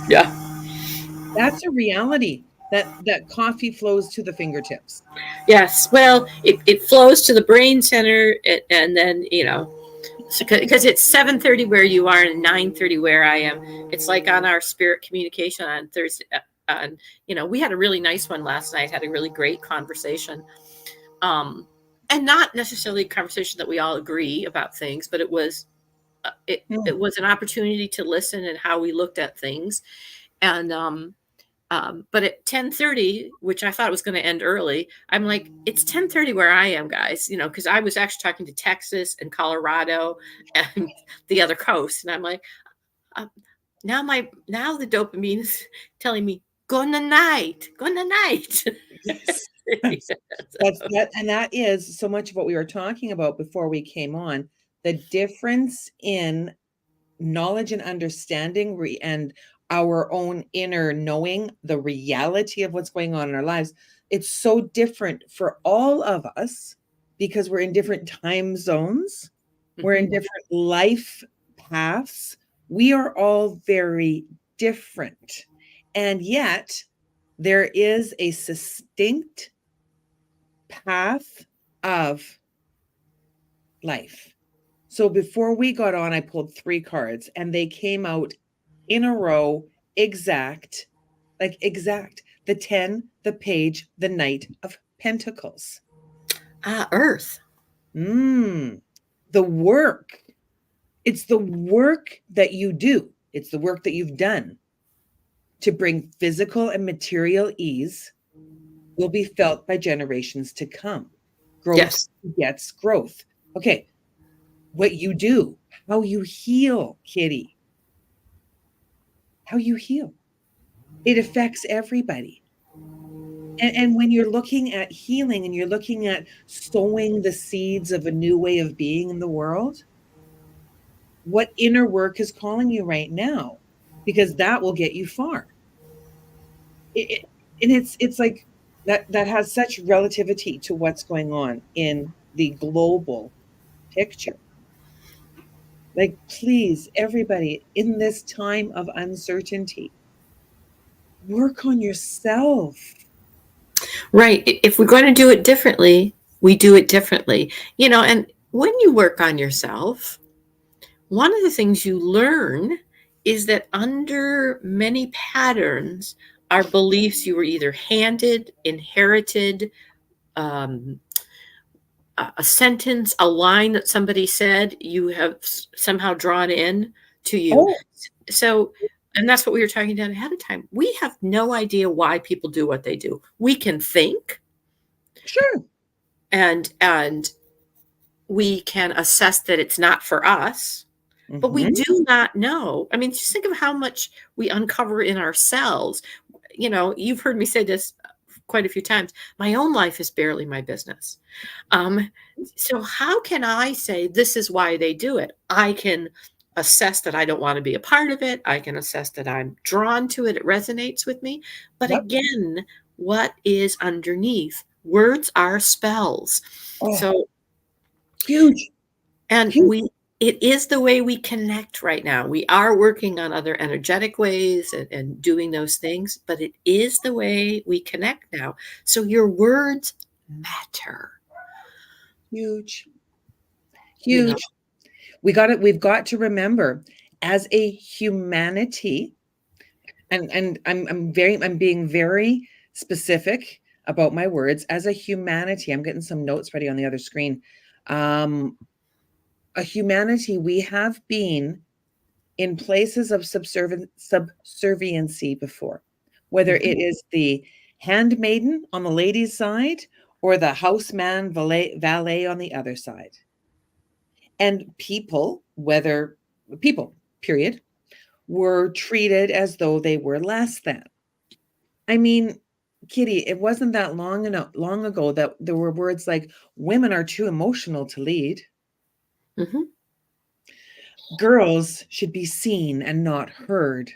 Yeah. That's a reality, that coffee flows to the fingertips. Yes. Well, it flows to the brain center, and then because it's 7:30 where you are and 9:30 where I am. It's like on our spirit communication on Thursday. On we had a really nice one last night. Had a really great conversation, um, and not necessarily a conversation that we all agree about things, but it Hmm. was an opportunity to listen and how we looked at things. And but at 10:30, which I thought was going to end early, I'm like, it's 10:30 where I am, guys. Because I was actually talking to Texas and Colorado and the other coast, and I'm like, um, now the dopamine is telling me go night, go night. Yes. Yes. And that is so much of what we were talking about before we came on. The difference in knowledge and understanding and our own inner knowing the reality of what's going on in our lives. It's so different for all of us because we're in different time zones, we're in Mhm. different life paths. We are all very different, and yet there is a distinct path of life. So before we got on, I pulled 3 cards and they came out in a row, exact, like exact. The 10, the page, the Knight of Pentacles. Earth. Mm, the work. It's the work that you do. It's the work that you've done to bring physical and material ease will be felt by generations to come. Growth Yes. begets growth. Okay, what you do, how you heal, Kitty, how you heal. It affects everybody. And when you're looking at healing and you're looking at sowing the seeds of a new way of being in the world, what inner work is calling you right now? Because that will get you far. It, and it's like that has such relativity to what's going on in the global picture. Like, please, everybody, in this time of uncertainty, work on yourself. Right. If we're going to do it differently, we do it differently. And when you work on yourself, one of the things you learn is that under many patterns are beliefs you were either handed, inherited, um, a sentence, a line that somebody said, you have somehow drawn in to you. Oh, So, and that's what we were talking about ahead of time. We have no idea why people do what they do. We can think, sure. and we can assess that it's not for us, but we Hmm. do not know. I mean, just think of how much we uncover in ourselves. You've heard me say this quite a few times. My own life is barely my business. Um, so how can I say this is why they do it? I can assess that I don't want to be a part of it. I can assess that I'm drawn to it. It resonates with me. But Yep. again, what is underneath? Words are spells. Oh, So, huge, and huge. it is the way we connect right now. We are working on other energetic ways and doing those things, but it is the way we connect now. So your words matter, Huge, you know. huge. We've got to remember, as a humanity, and I'm being very specific about my words. As a humanity, I'm getting some notes ready on the other screen. Um, a humanity, we have been in places of subserviency before, whether Mhm. it is the handmaiden on the lady's side or the houseman valet on the other side. And people, whether people, period, were treated as though they were less than. I mean, Kitty, it wasn't that long ago that there were words like women are too emotional to lead. Mhm. Girls should be seen and not heard.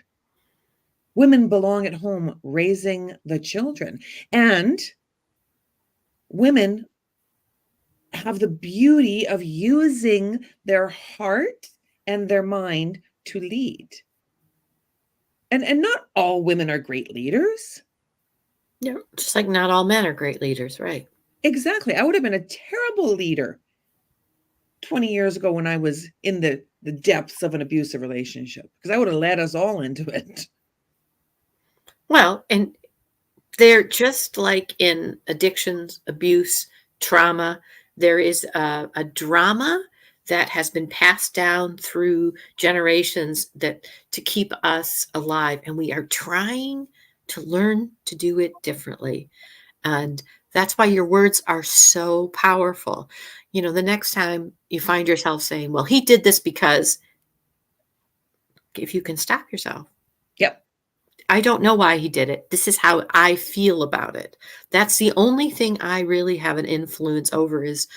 Women belong at home raising the children. And women have the beauty of using their heart and their mind to lead. And not all women are great leaders. Yeah, just like not all men are great leaders, right? Exactly. I would have been a terrible leader 20 years ago when I was in the depths of an abusive relationship, because I would have led us all into it. Well, and they're just like in addictions, abuse, trauma. There is a drama that has been passed down through generations that to keep us alive, and we are trying to learn to do it differently. And that's why your words are so powerful. You know, the next time you find yourself saying, well, he did this because, if you can stop yourself, Yep. I don't know why he did it. This is how I feel about it. That's the only thing I really have an influence over is,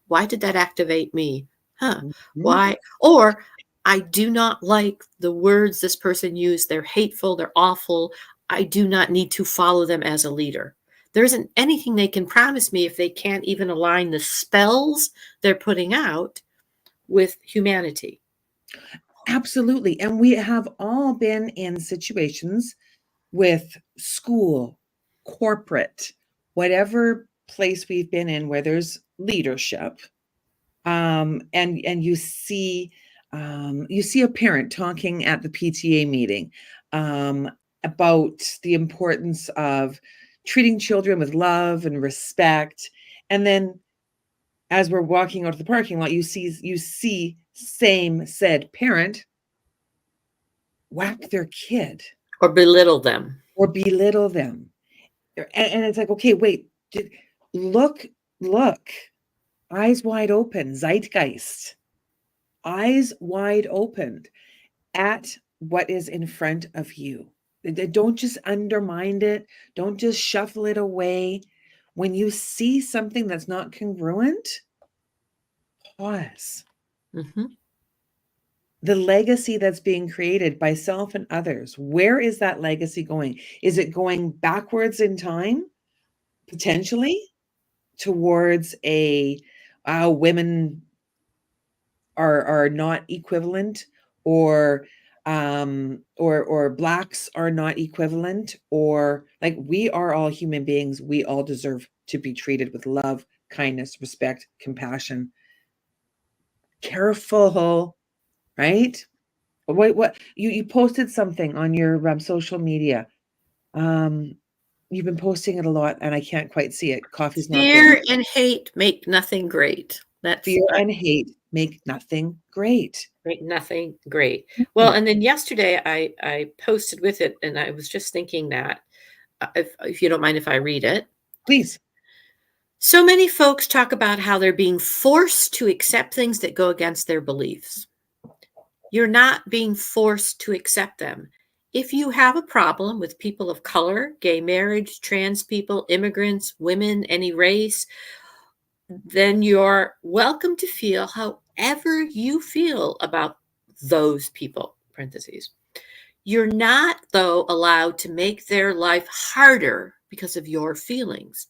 why did that activate me? Mhm. Why? Or I do not like the words this person used. They're hateful, they're awful. I do not need to follow them as a leader. There isn't anything they can promise me if they can't even align the spells they're putting out with humanity. Absolutely. And we have all been in situations with school, corporate, whatever place we've been in where there's leadership. And you see a parent talking at the PTA meeting about the importance of treating children with love and respect. And then as we're walking out of the parking lot, you see same said parent whack their kid Or belittle them. or belittle them. And it's like, okay, wait, look, look, eyes wide open, zeitgeist, eyes wide open at what is in front of you. Don't just undermine it. Don't just shuffle it away. When you see something that's not congruent, pause. Hmm. The legacy that's being created by self and others, where is that legacy going? Is it going backwards in time, potentially, towards a women are not equivalent, or or blacks are not equivalent, or like, we are all human beings, we all deserve to be treated with love, kindness, respect, compassion. Careful, right? What you posted something on your social media. um you've been posting it a lot and I can't quite see it. Coffee's not there. Fear and hate make nothing great. That's Fear and hate make nothing great. make nothing great. Well, Mhm. and then yesterday I posted with it, and I was just thinking that if you don't mind if I read it. Please. So many folks talk about how they're being forced to accept things that go against their beliefs. You're not being forced to accept them. If you have a problem with people of color, gay marriage, trans people, immigrants, women, any race, then you're welcome to feel however you feel about those people, parentheses. You're not, though, allowed to make their life harder because of your feelings.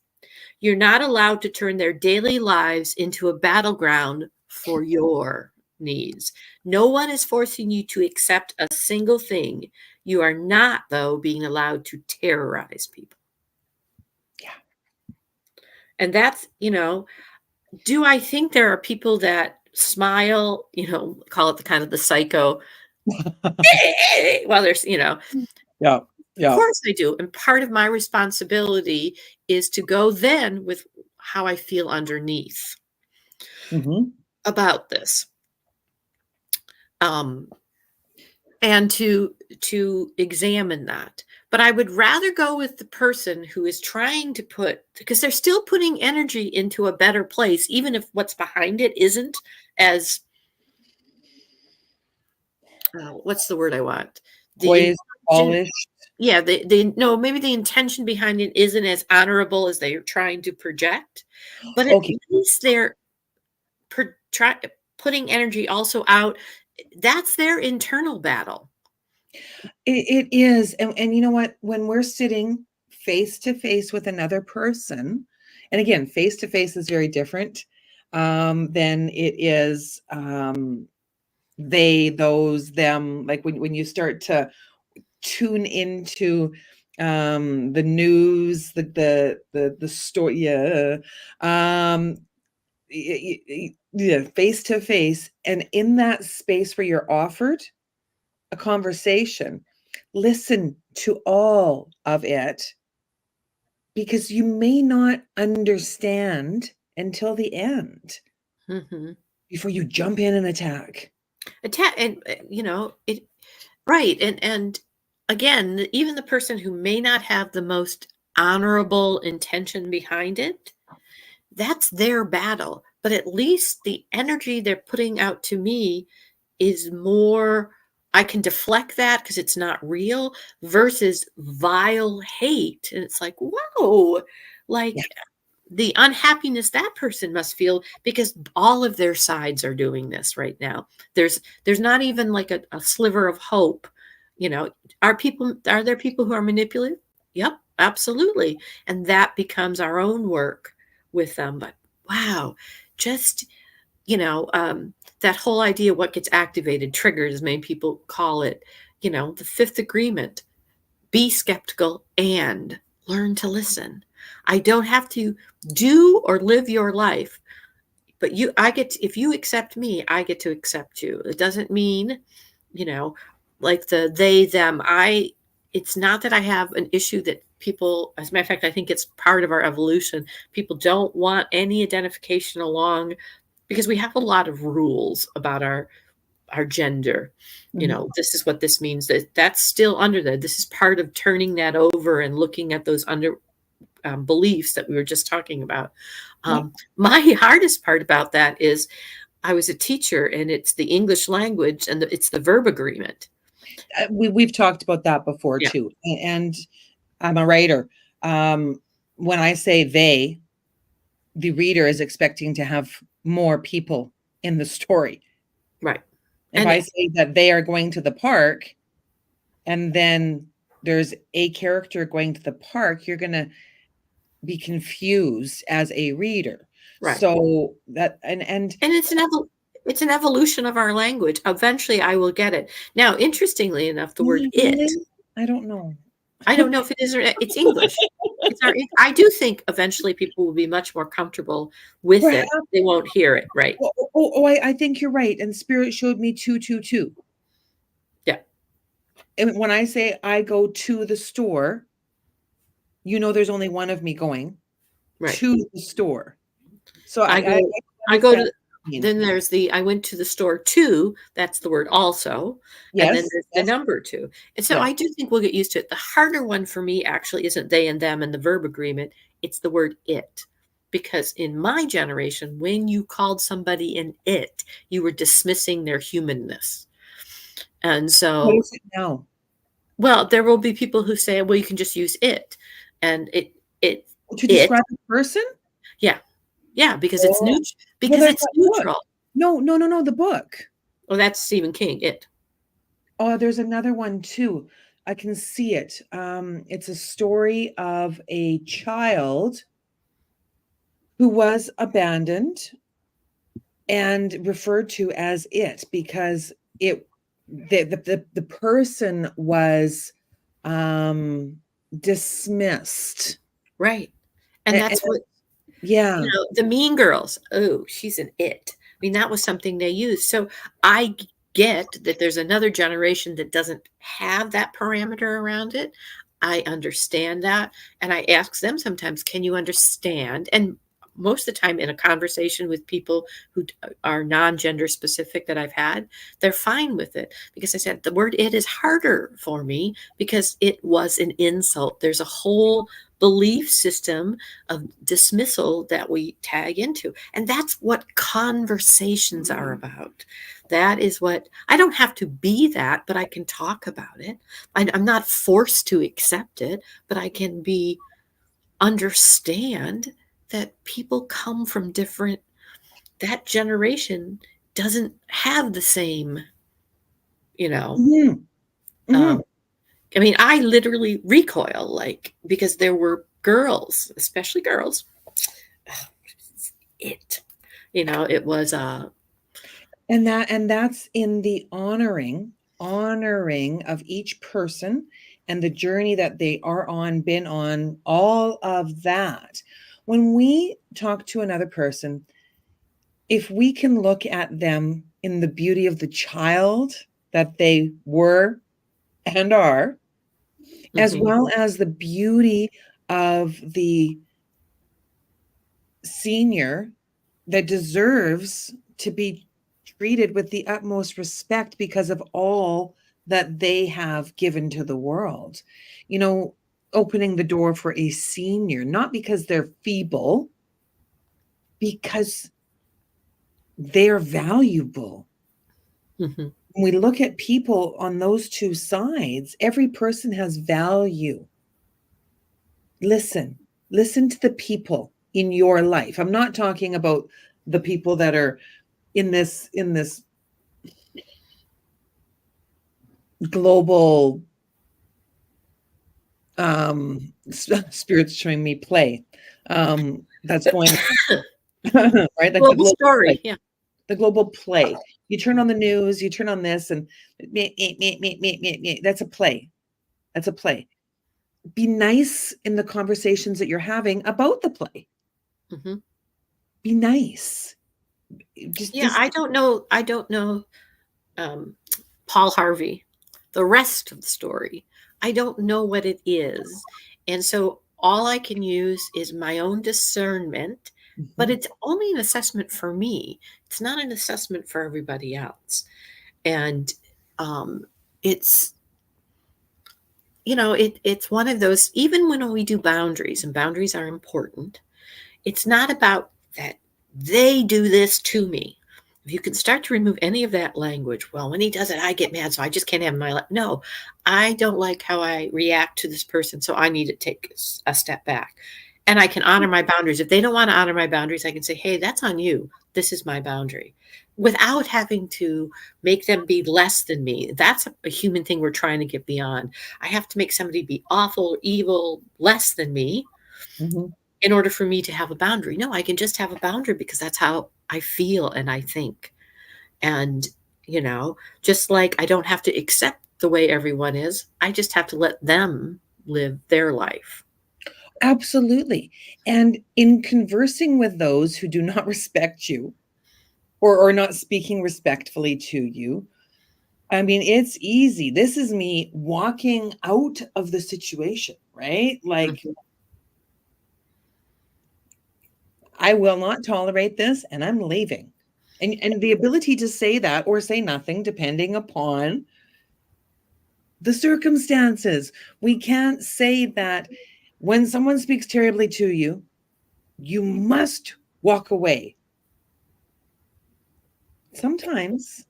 You're not allowed to turn their daily lives into a battleground for your needs. No one is forcing you to accept a single thing. You are not, though, being allowed to terrorize people. Yeah. And that's, do I think there are people that smile, call it the kind of the psycho, well, there's, Yeah. of Yeah. course I do. And part of my responsibility is to go then with how I feel underneath Mhm. about this. Um, and to examine that. But I would rather go with the person who is trying to because they're still putting energy into a better place, even if what's behind it isn't as what's the word I want? The Poised, intention, polished. yeah, the no, maybe the intention behind it isn't as honorable as they are trying to project, but at Okay. least they're putting energy also out. That's their internal battle. It is. And you know what? When we're sitting face to face with another person, and again, face to face is very different than it is they, those, them. Like when you start to tune into the news, the story, yeah, yeah, face to face, and in that space where you're offered a conversation, listen to all of it because you may not understand until the end Mhm. before you jump in and attack. And it right, and again, even the person who may not have the most honorable intention behind it, that's their battle, but at least the energy they're putting out to me is more. I can deflect that because it's not real versus vile hate, and it's like, "Whoa," Yeah. like, the unhappiness that person must feel because all of their sides are doing this right now. There's not even like a sliver of hope. You know, are there people who are manipulative? Yep, absolutely. And that becomes our own work with them. But wow, just that whole idea what gets activated, triggers, many people call it, the fifth agreement. Be skeptical and learn to listen. I don't have to do or live your life, but if you accept me, I get to accept you. It doesn't mean, you know, like the they, them, it's not that I have an issue that people, as a matter of fact, I think it's part of our evolution. People don't want any identification along because we have a lot of rules about our gender. Mhm. This is what this means. That's still under there. This is part of turning that over and looking at those under beliefs that we were just talking about. Yeah. My hardest part about that is I was a teacher, and it's the English language, and it's the verb agreement. We've talked about that before Yeah, too, and I'm a writer. Um, when I say they, the reader is expecting to have more people in the story. right. If And I say that they are going to the park and then there's a character going to the park, you're gonna be confused as a reader. right. So that and And it's an evolution of our language. Eventually, I will get it. Now, interestingly enough, the word it. really? I don't know. I don't know if it is or not. It's English. I do think eventually people will be much more comfortable with it. Perhaps They won't hear it, right? I think you're right, and spirit showed me 222. Yeah, And when I say I go to the store, there's only one of me going right. to the store. So I I go I go understand to what you mean. then there's the I went to the store too, that's the word also, and then Yes, there's the yes, number 2. And so yes. I do think we'll get used to it. The harder one for me actually isn't they and them and the verb agreement, it's the word it. Because in my generation, when you called somebody an it, you were dismissing their humanness. And What so, is it now? well, there will be people who say, well, you can just use it. And To it, describe a person? yeah, yeah, Oh, well, because there's it's that book. neutral. No, no, no, no, the book. Well, that's Stephen King, it. Oh, there's another one too. I can see it. It's a story of a child who was abandoned and referred to as it because the person was um dismissed. Right. And And that's what, yeah. the Mean Girls, "Oh, she's an it." I mean, that was something they used. So I get that there's another generation that doesn't have that parameter around it. I understand that. And I ask them sometimes, can you understand? And most of the time in a conversation with people who are non-gender specific that I've had, they're fine with it because I said the word it is harder for me because it was an insult. There's a whole belief system of dismissal that we tag into. And that's what conversations are about. That is what I don't have to be that, but I can talk about it. I'm not forced to accept it, but I can understand that people come from different, that generation doesn't have the same, you know, Mhm, um, mhm. I mean, I literally recoil like because there were girls, especially girls, it. It was And that's in the honoring honoring of each person and the journey that they are on, been on, all of that. When we talk to another person, if we can look at them in the beauty of the child that they were and are, as Mhm. well as the beauty of the senior that deserves to be treated with the utmost respect because of all that they have given to the world. You know, opening the door for a senior, not because they're feeble, because they're valuable. Mhm. When we look at people on those two sides, every person has value. Listen, listen to the people in your life. I'm not talking about the people that are in this global spirits showing me play that's going on, right? Like Global story, yeah. the global play. You turn on the news, you turn on this, and that's a play. That's a play. Be nice in the conversations that you're having about the play. Mhm. Be nice. Just, Yeah, just I don't know, um, Paul Harvey, the rest of the story. I don't know what it is, and so all I can use is my own discernment, but Mhm. it's only an assessment for me. It's not an assessment for everybody else, and, um, it's it's one of those even when we do boundaries, and boundaries are important, it's not about that they do this to me. If you can start to remove any of that language, well, when he does it, I get mad, so I just can't have my life. No, I don't like how I react to this person, so I need to take a step back. And I can honor my boundaries. If they don't want to honor my boundaries, I can say, hey, that's on you. This is my boundary. Without having to make them be less than me. That's a human thing we're trying to get beyond. I have to make somebody be awful, evil, less than me Mhm. in order for me to have a boundary. No, I can just have a boundary because that's how I feel and I think. And, just like I don't have to accept the way everyone is, I just have to let them live their life. Absolutely. And in conversing with those who do not respect you or are not speaking respectfully to you, I mean, it's easy. This is me walking out of the situation, right? Like, Mhm. I will not tolerate this and I'm leaving. And the ability to say that or say nothing, depending upon the circumstances. We can't say that when someone speaks terribly to you, you must walk away. Sometimes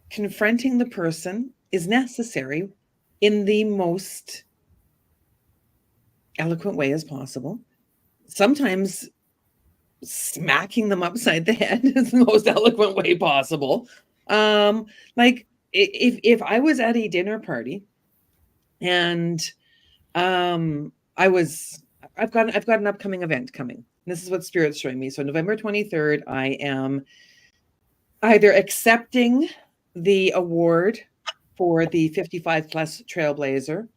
confronting the person is necessary in the most eloquent way as possible. Sometimes smacking them upside the head is the most eloquent way possible. Like if I was at a dinner party and I've got an upcoming event coming. This is what Spirit's showing me. So November 23rd, I am either accepting the award for the 55 plus trailblazer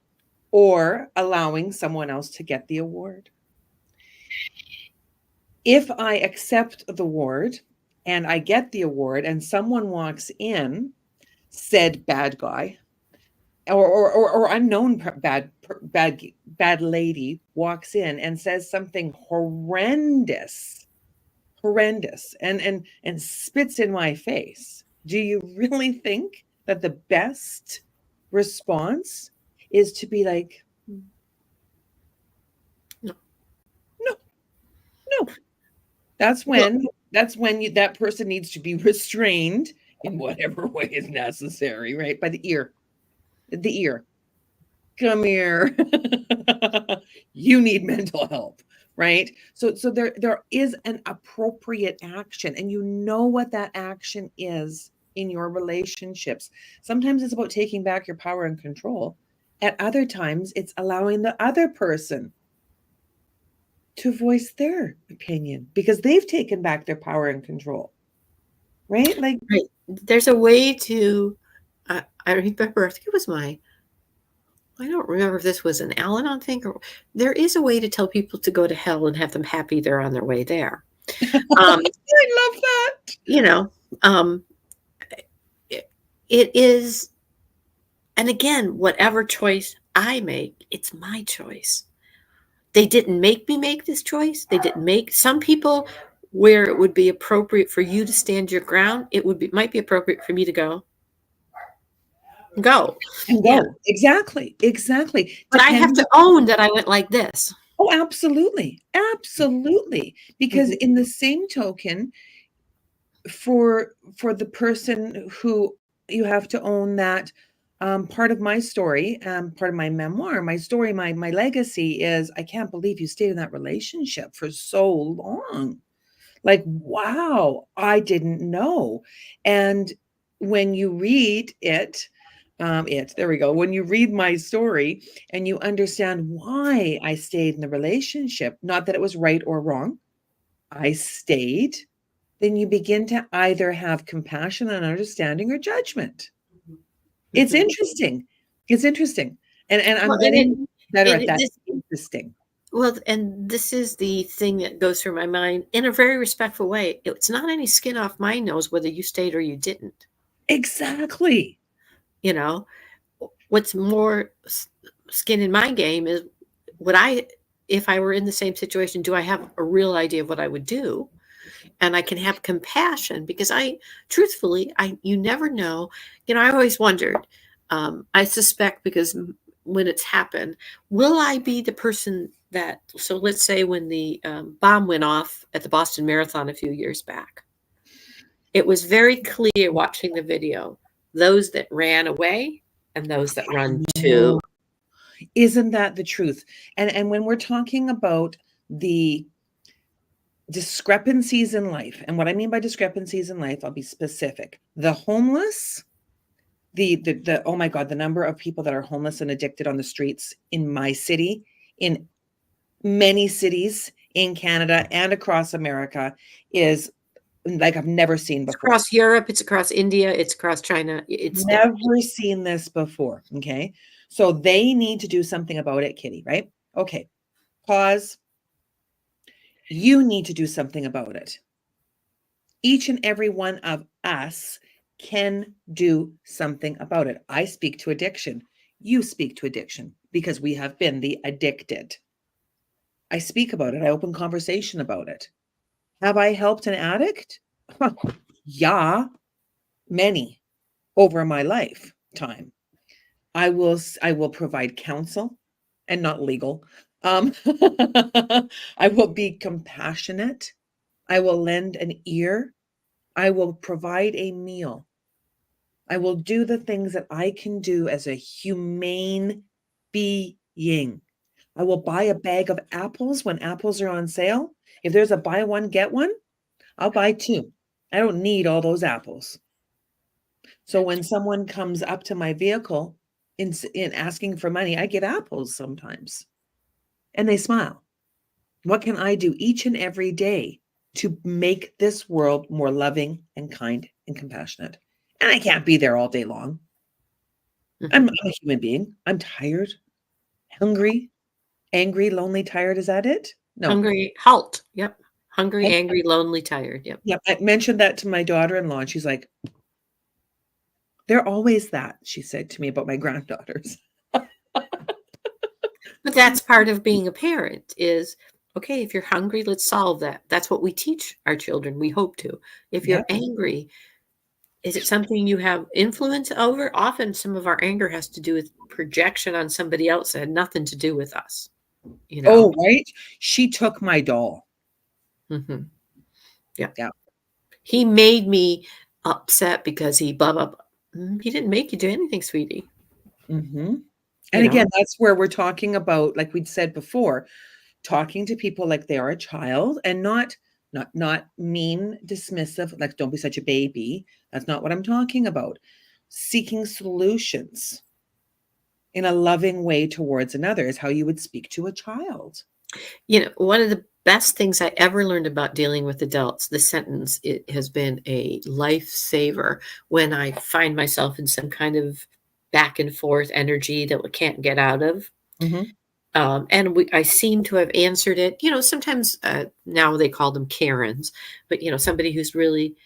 or allowing someone else to get the award. If I accept the award and I get the award and someone walks in, said bad guy or unknown bad lady walks in and says something horrendous and spits in my face, do you really think that the best response is to be like, No. no, no? That's Well, when that person needs to be restrained in whatever way is necessary, right? By the ear. The ear. Come here. You need mental help, right? So there is an appropriate action, and you know what that action is in your relationships. Sometimes it's about taking back your power and control. At other times, it's allowing the other person to voice their opinion because they've taken back their power and control, right? Like, right. there's a way to, I remember, I think it was I don't remember if this was an Al-Anon thing, or there is a way to tell people to go to hell and have them happy they're on their way there. I Um, love that. you know, um, it is, and again, whatever choice I make, it's my choice. They didn't make me make this choice. They didn't make some people where it would be appropriate for you to stand your ground. Might be appropriate for me to go. And Yeah. go. Exactly. Exactly. But I have Depending to own that I went like this. Oh, absolutely. Absolutely. Because Mhm. in the same token, for the person who you have to own that part of my story, part of my memoir, my story, my legacy is I can't believe you stayed in that relationship for so long. Like, wow, I didn't know. And when you read there we go. When you read my story and you understand why I stayed in the relationship, not that it was right or wrong, I stayed, then you begin to either have compassion and understanding or judgment. It's Mhm. interesting. It's interesting. And Well, I'm getting better and at it that. this Interesting. well, and this is the thing that goes through my mind in a very respectful way. It's not any skin off my nose whether you stayed or you didn't. Exactly. You know, what's more skin in my game is would I, if I were in the same situation, do I have a real idea of what I would do? And I can have compassion because truthfully, you never know. I always wondered, I suspect because when it's happened, will I be the person so let's say when the bomb went off at the Boston Marathon a few years back, it was very clear watching the video, those that ran away and those that run Oh, to. isn't that the truth? And when we're talking about the discrepancies in life, and what I mean by discrepancies in life, I'll be specific. The homeless, the oh my God, the number of people that are homeless and addicted on the streets in my city, in many cities in Canada and across America is like I've never seen It's before. across Europe, it's across India, it's across China. It's there. Never seen this before. Okay. So they need to do something about it, Kitty, right? Okay. Pause. You need to do something about it. Each and every one of us can do something about it. I speak to addiction. You speak to addiction because we have been the addicted. I speak about it. I open conversation about it. Have I helped an addict? Yeah, many over my lifetime. I will provide counsel and not legal. Um, I will be compassionate. I will lend an ear. I will provide a meal. I will do the things that I can do as a humane being. I will buy a bag of apples when apples are on sale. If there's a buy one, get one, I'll buy two. I don't need all those apples. So when someone comes up to my vehicle in asking for money, I get apples sometimes and they smile. What can I do each and every day to make this world more loving and kind and compassionate? And I can't be there all day long. I'm Mhm. a human being. I'm tired, hungry, angry, lonely, tired. Is that it? No. Hungry, halt. Yep. Hungry, angry, lonely, tired. Yep. Yeah, I mentioned that to my daughter-in-law, and she's like, "They're always that," she said to me about my granddaughters. But that's part of being a parent is, okay, if you're hungry, let's solve that. That's what we teach our children. We hope to. If Yep. you're angry, is it something you have influence over? Often some of our anger has to do with projection on somebody else that had nothing to do with us, you know? Oh, right? She took my doll. Mhm. Yeah. Yeah. He made me upset because he blah, blah, blah. He didn't make you do anything, sweetie, Mhm. you And again, know? that's where we're talking about, like we'd said before, talking to people like they are a child and not mean, dismissive, like, "Don't be such a baby." That's not what I'm talking about. Seeking solutions in a loving way towards another is how you would speak to a child. One of the best things I ever learned about dealing with adults. The sentence, it has been a lifesaver when I find myself in some kind of back and forth energy that we can't get out of. Mhm. And I seem to have answered it. Sometimes now they call them Karens, but somebody who's really.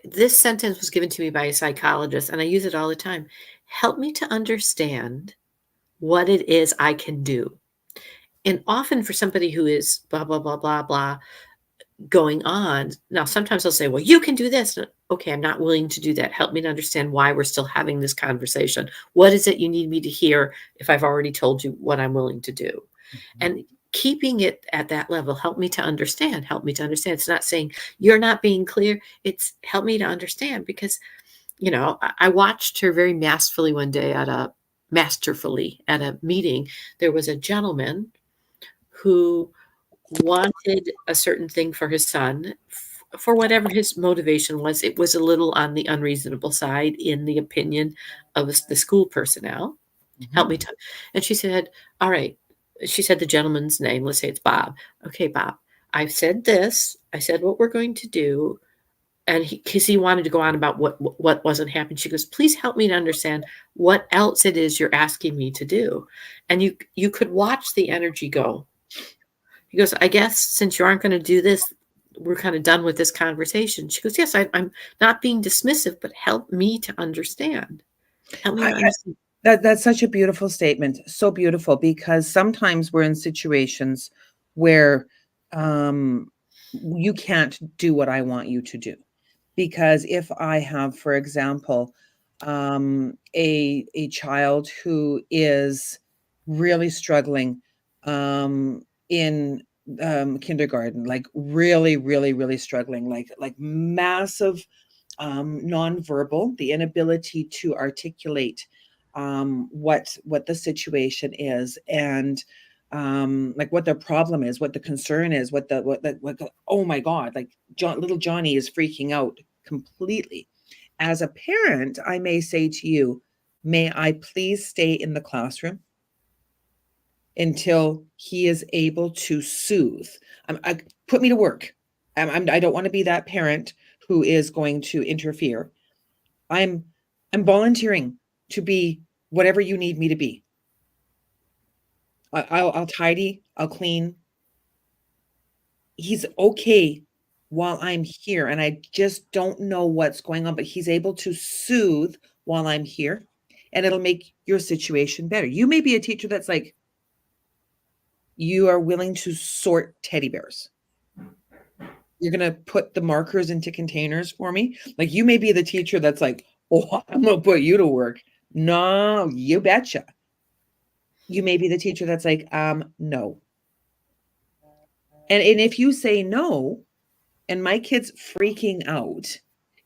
This sentence was given to me by a psychologist, and I use it all the time. Help me to understand what it is I can do. And often for somebody who is blah, blah, blah, blah, blah, going on. Now, sometimes they'll say, well, you can do this. Okay, I'm not willing to do that. Help me to understand why we're still having this conversation. What is it you need me to hear if I've already told you what I'm willing to do? Mhm. And keeping it at that level, help me to understand. Help me to understand. It's not saying you're not being clear. It's help me to understand because, I watched her very masterfully at a meeting. There was a gentleman who wanted a certain thing for his son for whatever his motivation was. It was a little on the unreasonable side in the opinion of the school personnel. Mhm. Help me to. And she said, all right. She said the gentleman's name. Let's say it's Bob. Okay, Bob. I've said this. I said what we're going to do. And because he wanted to go on about what wasn't happening. She goes, please help me to understand what else it is you're asking me to do. And you could watch the energy go. He goes, I guess since you aren't going to do this, we're kind of done with this conversation. She goes, yes, I'm not being dismissive, but help me to understand. Help me I to understand. that's such a beautiful statement. So beautiful because sometimes we're in situations where, um, you can't do what I want you to do. Because if I have, for example, a child who is really struggling, in, kindergarten, like really, really, really struggling, like massive nonverbal, the inability to articulate what the situation is and like what their problem is, what the concern is, oh my God, like little Johnny is freaking out completely. As a parent, I may say to you, may I please stay in the classroom until he is able to soothe. Put me to work. I don't want to be that parent who is going to interfere. I'm I'm volunteering to be whatever you need me to be. I'll tidy, I'll clean. He's okay while I'm here, and I just don't know what's going on, but he's able to soothe while I'm here, and it'll make your situation better. You may be a teacher that's like, you are willing to sort teddy bears. You're gonna put the markers into containers for me. Like you may be the teacher that's like, oh, I'm gonna put you to work. No, you betcha. You may be the teacher that's like, no. And if you say no, and my kid's freaking out,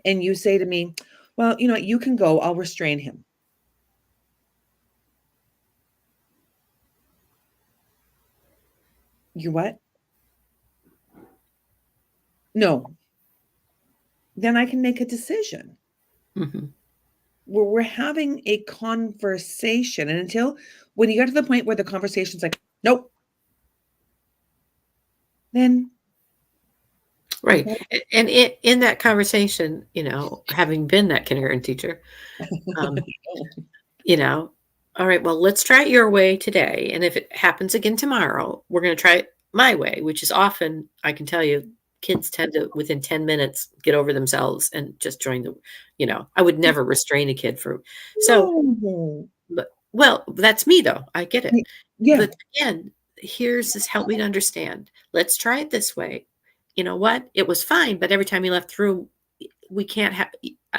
and you say to me, well, you can go, I'll restrain him. You what? No. Then I can make a decision. Mhm. We're having a conversation. And until when you get to the point where the conversation's like, nope, then Right. And in that conversation, having been that kindergarten teacher, um, you know, all right, well, let's try it your way today. And if it happens again tomorrow, we're going to try it my way, which is often, I can tell you, kids tend to, within 10 minutes, get over themselves and just join I would never restrain a kid for, so, no. well, that's me though. I get it. Yeah. But again, here's this help me to understand. Let's try it this way. You know what? It was fine, but every time you left the room, we can't have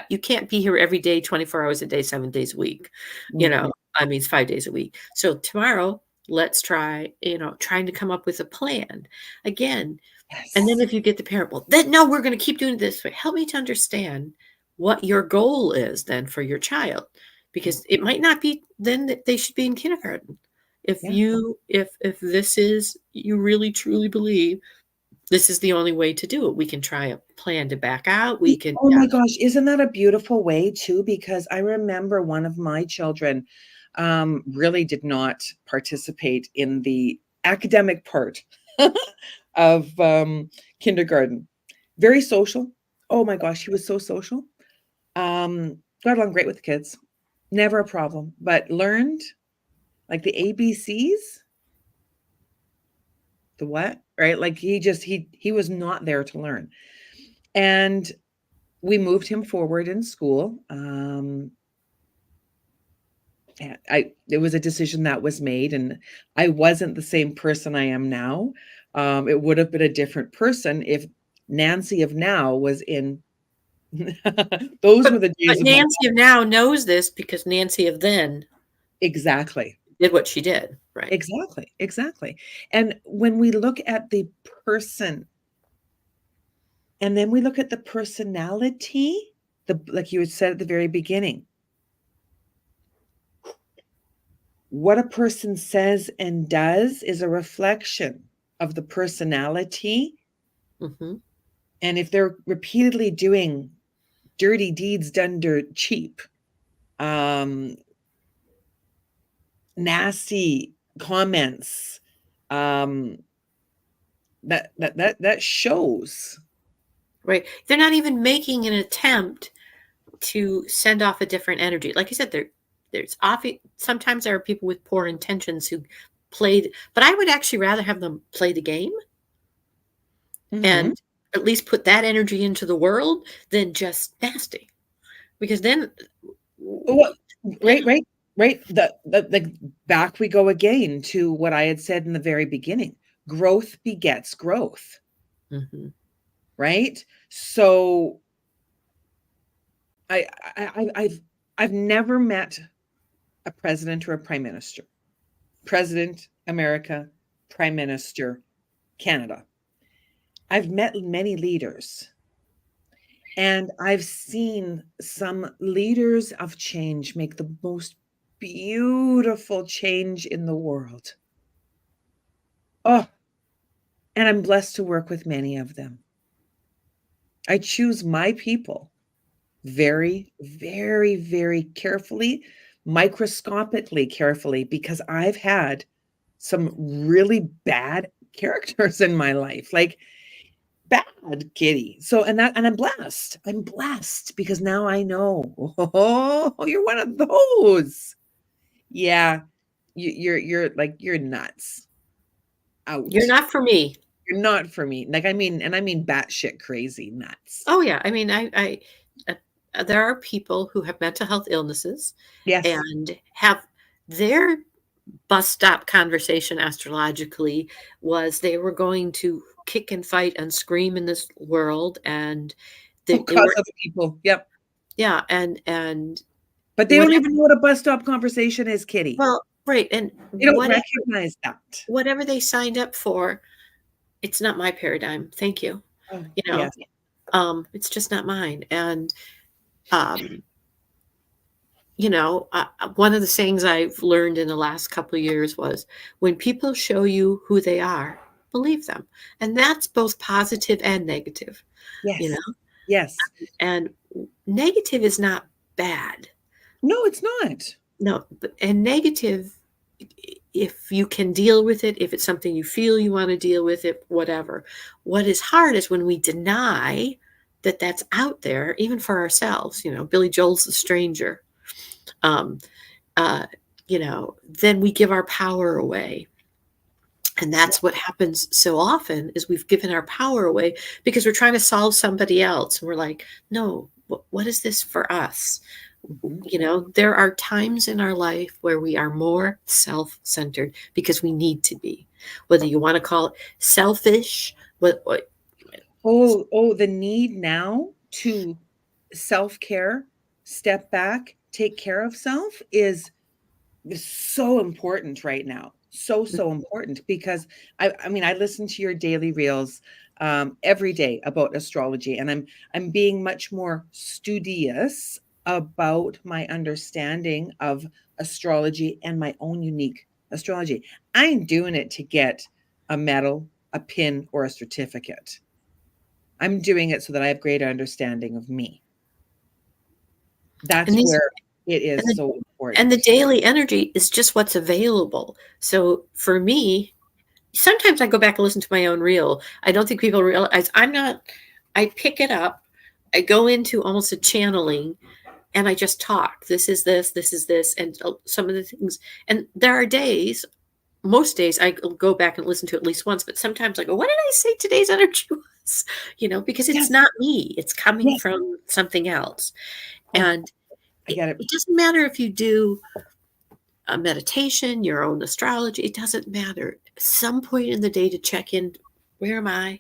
you can't be here every day, 24 hours a day, 7 days a week. Mhm. I mean, it's 5 days a week. So tomorrow, let's try, trying to come up with a plan. Again, and then Yes. if you get the parent, well, then no, we're going to keep doing it this way. Help me to understand what your goal is then for your child, because it might not be then that they should be in kindergarten. Yeah. If this is you really truly believe this is the only way to do it, we can try a plan to back out. We can, Oh yeah. my gosh, isn't that a beautiful way too? Because I remember one of my children, really did not participate in the academic part of kindergarten. Very social. Oh my gosh, he was so social. Got along great with the kids. Never a problem, but learned like the ABCs, the what, right? Like he was not there to learn. And we moved him forward in school. It was a decision that was made, and I wasn't the same person I am now. It would have been a different person if Nancy of now was in. Those were the But days of my Nancy of now knows this because Nancy of then exactly. did what she did, right? Exactly, exactly. And when we look at the person and then we look at the personality, like you had said at the very beginning, what a person says and does is a reflection of the personality. Mm-hmm. And if they're repeatedly doing dirty deeds done dirt cheap, um, nasty comments, um, that shows. Right. They're not even making an attempt to send off a different energy. Like I said, there's often sometimes there are people with poor intentions who played, but I would actually rather have them play the game Mhm. and at least put that energy into the world than just nasty. Because then, Well, yeah. right. The back we go again to what I had said in the very beginning. Growth begets growth, Mm-hmm. right? So I, I've never met a president or a prime minister. President America, Prime Minister Canada. I've met many leaders, and I've seen some leaders of change make the most beautiful change in the world. Oh, and I'm blessed to work with many of them. I choose my people very, very, very carefully, microscopically carefully, because I've had some really bad characters in my life. Like bad kitty. So and I'm blessed. I'm blessed because now I know. Oh, you're one of those. Yeah. You're like you're nuts. You're Out. not for me. You're not for me. Like I mean batshit crazy nuts. Oh yeah, I mean, there are people who have mental health illnesses Yes. and have their bus stop conversation astrologically was they were going to kick and fight and scream in this world, and Oh, they cause were, other people. Yep. yeah, and But they don't whatever. even know what a bus stop conversation is, Kitty. Well, right, and They don't whatever recognize that. whatever they signed up for, it's not my paradigm. Thank you. Oh, You know, yes. it's just not mine. And um, one of the things I've learned in the last couple of years was when people show you who they are, believe them. And that's both positive and negative, you Yes. know, Yes. and negative is not bad. No, it's not. No, and negative, if you can deal with it, if it's something you feel you want to deal with it, whatever. What is hard is when we deny that that's out there, even for ourselves. Billy Joel's The Stranger. Um, uh, then we give our power away. And that's what happens so often is we've given our power away because we're trying to solve somebody else. And we're like, no, what is this for us? Mhm. There are times in our life where we are more self-centered because we need to be, whether you want to call it selfish, what Oh, the need now to self-care, step back, take care of self is so important right now. So, so important because I mean, I listen to your daily reels every day about astrology, and I'm being much more studious about my understanding of astrology and my own unique astrology. I ain't doing it to get a medal, a pin, or a certificate. I'm doing it so that I have greater understanding of me. and That's these where it and is the, so and the important. daily energy is just what's available. So for me, sometimes I go back and listen to my own reel. I don't think people realize I'm not, I pick it up, I go into almost a channeling, and I just talk. This is this, and some of the things. And there are days, most days, I go back and listen to it at least once, but sometimes I go, what did I say today's energy was? Because it's Yes, not me, it's coming yes. from something else. Oh, And I it, get it. it doesn't matter if you do a meditation, your own astrology, it doesn't matter. Some point in the day to check in, where am I?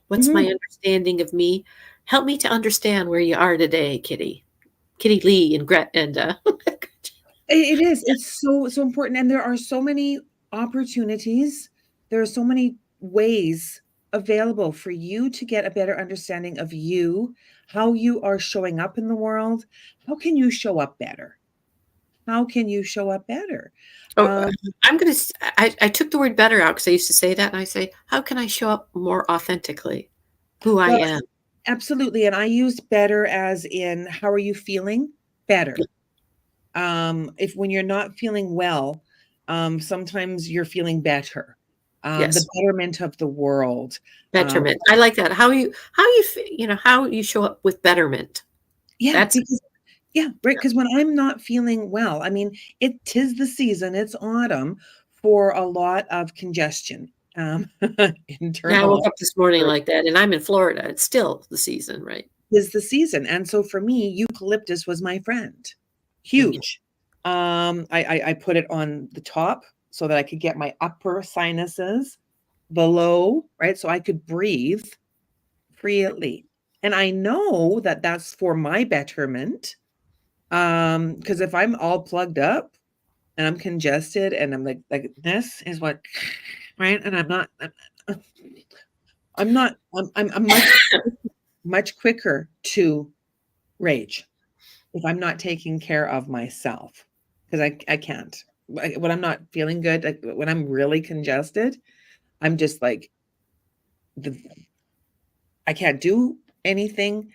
What's my Mhm. understanding of me? Help me to understand where you are today, Kitty. Kitty Lee and Gret and It is. It's so, so important, and there are so many opportunities. There are so many ways available for you to get a better understanding of you, how you are showing up in the world. How can you show up better? How can you show up better? oh, Um, I'm gonna. I took the word better out because I used to say that, and I say, how can I show up more authentically, who I well, am? absolutely, and I used better as in, how are you feeling? Better. If when you're not feeling well, sometimes you're feeling better. The Yes, betterment of the world. Um, betterment. I like that. How you show up with betterment. yeah, That's because yeah, right. Because when I'm not feeling well, I mean, it tis the season, it's autumn for a lot of congestion, yeah. I woke internal. up this morning like that, and I'm in Florida. It's still the season, right? Is the season. And so for me, eucalyptus was my friend. Yeah. Huge. I put it on the top so that I could get my upper sinuses below, right? So I could breathe freely. And I know that that's for my betterment. Because if I'm all plugged up and I'm congested and I'm like this is what, right? And I'm much quicker to rage if I'm not taking care of myself, because I can't. When I'm not feeling good, like when I'm really congested, I'm just like the I can't do anything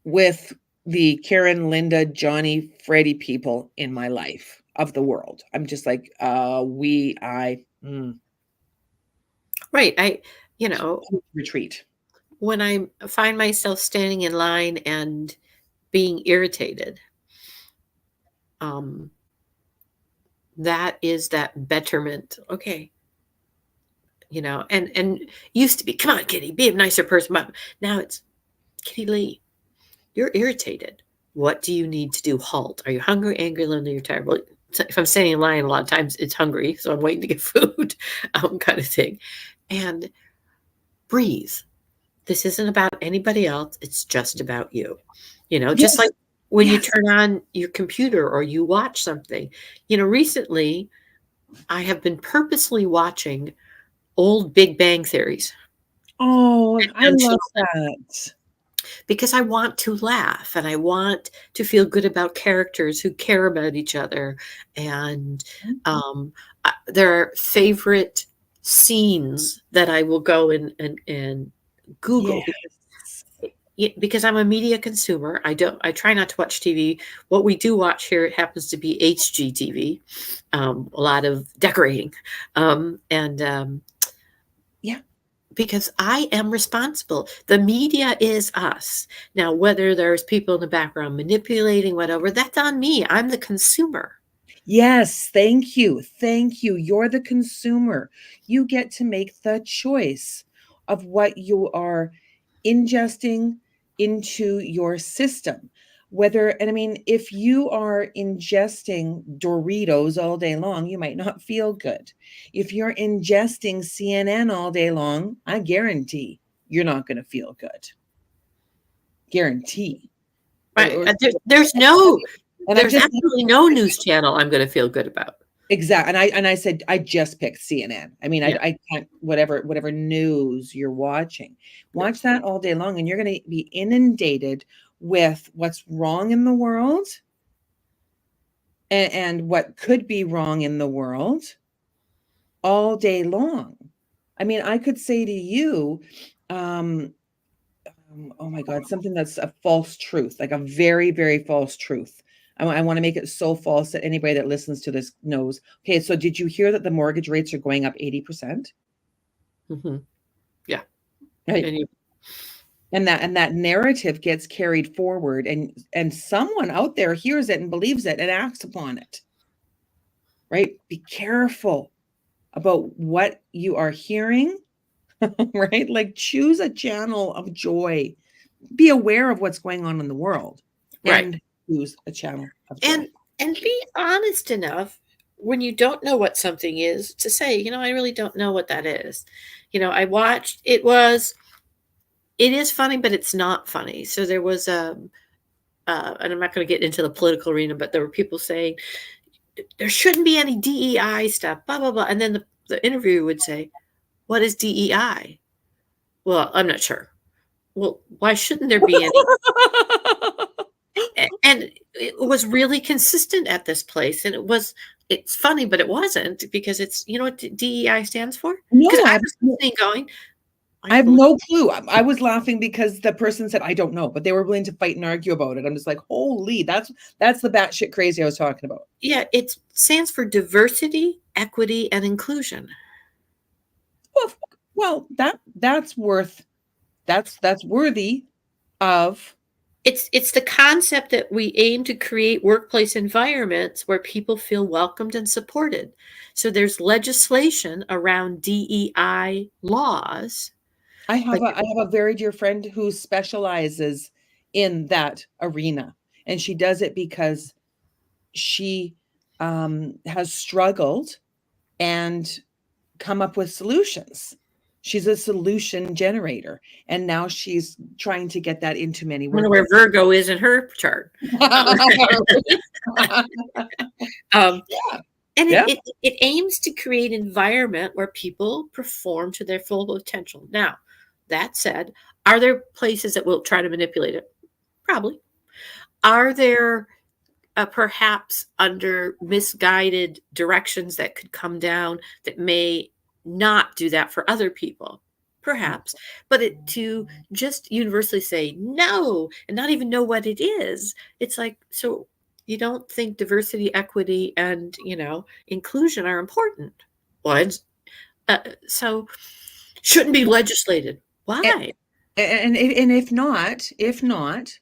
with the Karen, Linda, Johnny, Freddie people in my life of the world. I'm just like, Right. You know, retreat. when I find myself standing in line and being irritated, um, that is that betterment. Okay, and used to be, come on, Kitty, be a nicer person. But now it's Kitty Lee, you're irritated. What do you need to do? Halt. Are you hungry, angry, lonely, or tired? Well, if I'm standing in line, a lot of times it's hungry, so I'm waiting to get food, kind of thing. And breathe. This isn't about anybody else. It's just about you. Just Yes, like when you yes. turn on your computer or you watch something. Recently I have been purposely watching old Big Bang theories Oh, I on love channel that. because I want to laugh and I want to feel good about characters who care about each other. And there are favorite scenes that I will go and Google Yes. because I'm a media consumer. I try not to watch TV. What we do watch here, it happens to be HGTV, a lot of decorating, and Yeah. because I am responsible. The media is us. Now, whether there's people in the background manipulating whatever, that's on me. I'm the consumer. Yes, thank you. Thank you. You're the consumer. You get to make the choice of what you are ingesting into your system. Whether, and I mean, if you are ingesting Doritos all day long, you might not feel good. If you're ingesting CNN all day long, I guarantee you're not going to feel good. Guarantee. Right? There's And no, I've there's just absolutely no news channel I'm going to feel good about. exact and I said I just picked CNN. I mean, Yeah. I can't whatever news you're watching. Yeah. Watch that all day long and you're gonna be inundated with what's wrong in the world and what could be wrong in the world all day long. I mean, I could say to you, um, oh my God, something that's a false truth, like a very, very false truth. I want to make it so false that anybody that listens to this knows. Okay, so did you hear that the mortgage rates are going up 80%? Mm-hmm. Yeah. Right. And you, And that narrative gets carried forward, and someone out there hears it and believes it and acts upon it. Right? Be careful about what you are hearing, right? Like choose a channel of joy. Be aware of what's going on in the world right. and choose a channel of And joy. and be honest enough when you don't know what something is to say, I really don't know what that is. I watched it is funny, but it's not funny. So there was and I'm not going to get into the political arena, but there were people saying there shouldn't be any DEI stuff, blah blah blah. And then the interviewer would say, "What is DEI?" Well, I'm not sure. Well, why shouldn't there be any? And it was really consistent at this place, and it's funny, but it wasn't, because it's, what DEI stands for? Because No, I I was listening going, I I have believe, no clue. I was laughing because the person said, "I don't know," but they were willing to fight and argue about it. I'm just like, "Holy, that's the batshit crazy I was talking about." yeah, it stands for diversity, equity, and inclusion. Well, well, that's worthy of. It's the concept that we aim to create workplace environments where people feel welcomed and supported. So there's legislation around DEI laws, but I have a very dear friend who specializes in that arena, and she does it because she has struggled and come up with solutions. She's a solution generator, and now she's trying to get that into many I wonder where workplaces. Virgo is in her chart. Um, Yeah, and yeah. it aims to create an environment where people perform to their full potential. Now, that said, are there places that will try to manipulate it? Probably. Are there perhaps under misguided directions that could come down that may not do that for other people? Perhaps. But to just universally say no and not even know what it is, it's like, so you don't think diversity, equity, and, inclusion are important? Well, so shouldn't be legislated. And Why? and if not,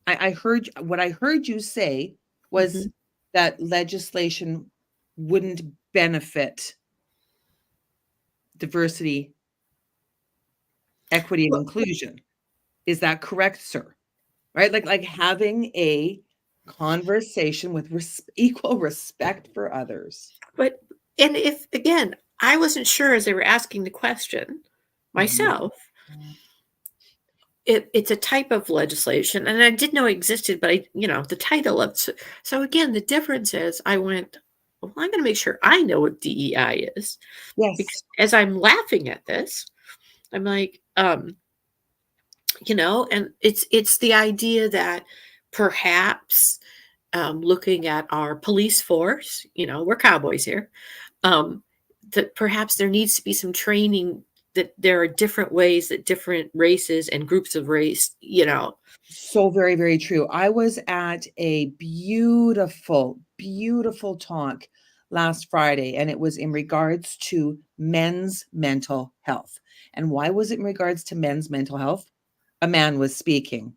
I heard what I heard you say was Mhm. that legislation wouldn't benefit diversity, equity, and Well, inclusion. Is that correct, sir? Right? Like having a conversation with equal respect for others. but and if again, I wasn't sure as they were asking the question Mhm. myself. It's a type of legislation, and I did know it existed, but the title of so again, the difference is I went, well, I'm going to make sure I know what DEI is, because Yes. as I'm laughing at this, I'm like, and it's the idea that perhaps looking at our police force, we're cowboys here, um, that perhaps there needs to be some training, that there are different ways that different races and groups of race, So very, very true. I was at a beautiful, beautiful talk last Friday, and it was in regards to men's mental health. And why was it in regards to men's mental health? A man was speaking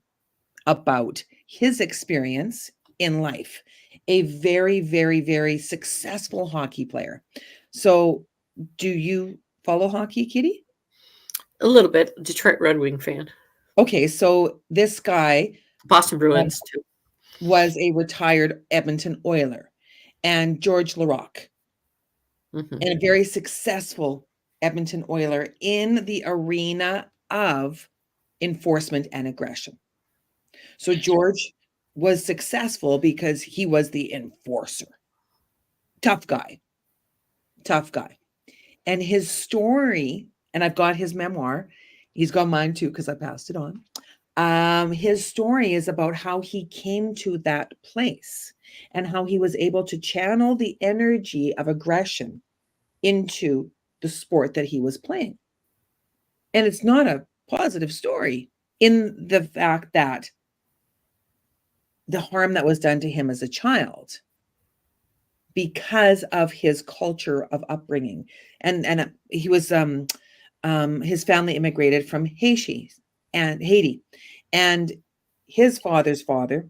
about his experience in life, a very, very, very successful hockey player. So, do you follow hockey, Kitty? a little bit. Detroit Red Wing fan, Okay, so this guy Boston um, Bruins too. was a retired Edmonton Oiler, and George Larocque, Hmm. and a very successful Edmonton Oiler in the arena of enforcement and aggression. So George was successful because he was the enforcer. Tough guy, tough guy. And his story, and I've got his memoir, he's got mine too because I passed it on. His story is about how he came to that place and how he was able to channel the energy of aggression into the sport that he was playing. And it's not a positive story in the fact that the harm that was done to him as a child because of his culture of upbringing. And he was his family immigrated from Haiti, and his father's father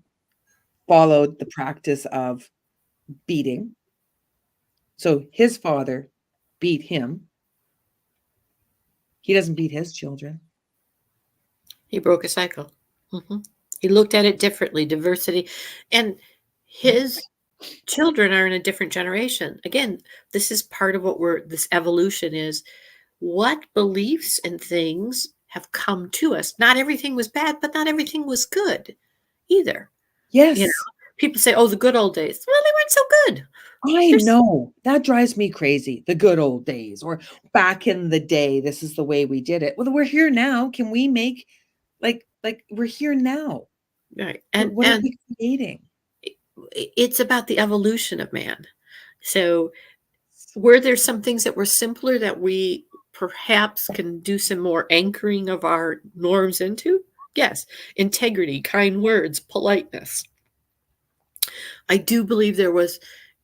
followed the practice of beating. So his father beat him. He doesn't beat his children. He broke a cycle. hmm He looked at it differently, diversity. And his children are in a different generation. Again, this is part of what this evolution is. What beliefs and things have come to us? Not everything was bad, but not everything was good either. You know, Yes, people say, oh, the good old days. Well, they weren't so good. I There's know. That drives me crazy. The good old days, or back in the day, this is the way we did it. Well, we're here now. Can we make like we're here now? right. What are And we creating? it's about the evolution of man. So were there some things that were simpler that we perhaps can do some more anchoring of our norms into? Yes. Integrity, kind words, politeness. I do believe there was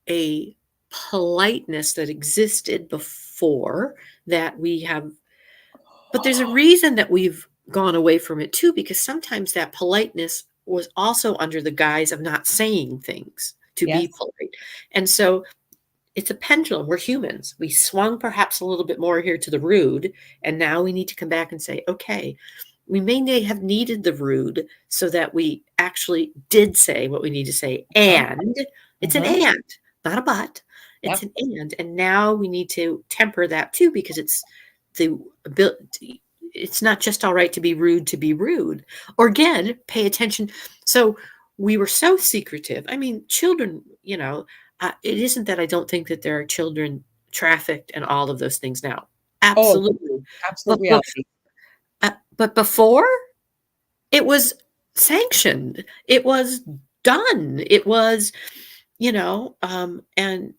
a politeness that existed before that we have, but there's a reason that we've gone away from it too, because sometimes that politeness was also under the guise of not saying things to be Yes. polite. And so it's a pendulum. We're humans. We swung perhaps a little bit more here to the rude, and now we need to come back and say, okay, we may have needed the rude so that we actually did say what we need to say. Uh-huh. And it's an Uh-huh. and, not a but. It's Yep. an and. And now we need to temper that too, because it's the ability. It's not just all right to be rude to be rude. Or again, pay attention. So we were so secretive. I mean, children, it isn't that I don't think that there are children trafficked and all of those things now. Oh, Absolutely. absolute But, reality. but before, it was sanctioned. It was done. It was, and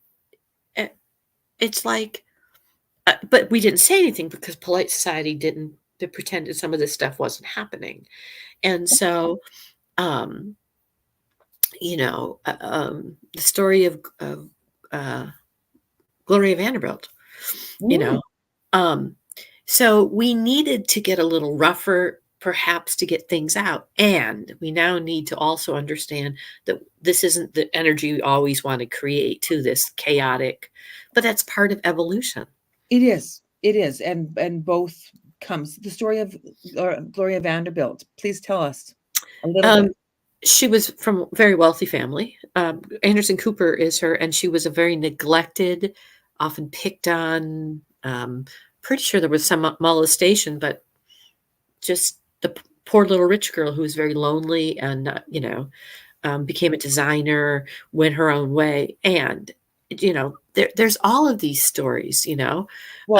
it's like, but we didn't say anything because polite society didn't. They pretended some of this stuff wasn't happening. And so, um, the story of uh, Gloria Vanderbilt, you Mm, know, um, so we needed to get a little rougher, perhaps, to get things out. And we now need to also understand that this isn't the energy we always want to create to this chaotic, but that's part of evolution. it is. It is. And both comes the story of Gloria Vanderbilt. Please tell us a little bit. Um, she was from a very wealthy family. Anderson Cooper is her, and she was a very neglected, often picked on. Pretty sure there was some molestation, but just the poor little rich girl who was very lonely and, became a designer, went her own way. And, there's all of these stories, Well,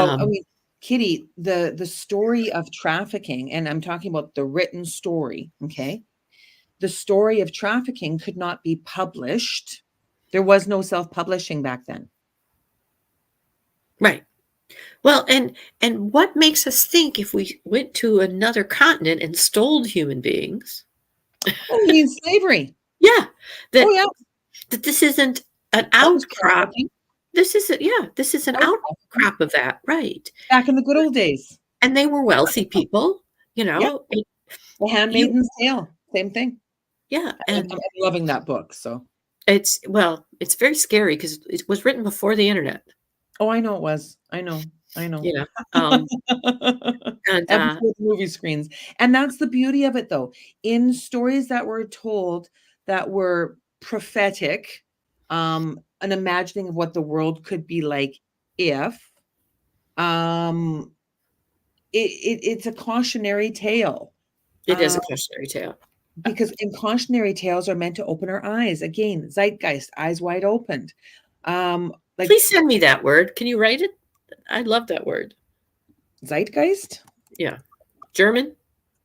I Um, mean, Kitty, the story of trafficking, and I'm talking about the written story, okay? The story of trafficking could not be published. There was no self-publishing back then. right. Well, and what makes us think if we went to another continent and stole human beings? Oh, you mean slavery? Yeah, Oh, that yeah. that this isn't an That was outcrop. trafficking. This is an That was trafficking. outcrop of that, right? Back in the good old days. And they were wealthy people, Yeah. and The you Handmaid's Tale, same thing. yeah, I'm and loving that book, so it's very scary because it was written before the internet, oh, I know it was. I know, I know. you know, um, and, And before the movie screens, and that's the beauty of it, though. In stories that were told that were prophetic, an imagining of what the world could be like if, um, it's a cautionary tale, it is uh, a cautionary tale. because and cautionary tales are meant to open our eyes. Again, zeitgeist, eyes wide opened. Like Please send me that word. Can you write it? I love that word. zeitgeist? Yeah. German?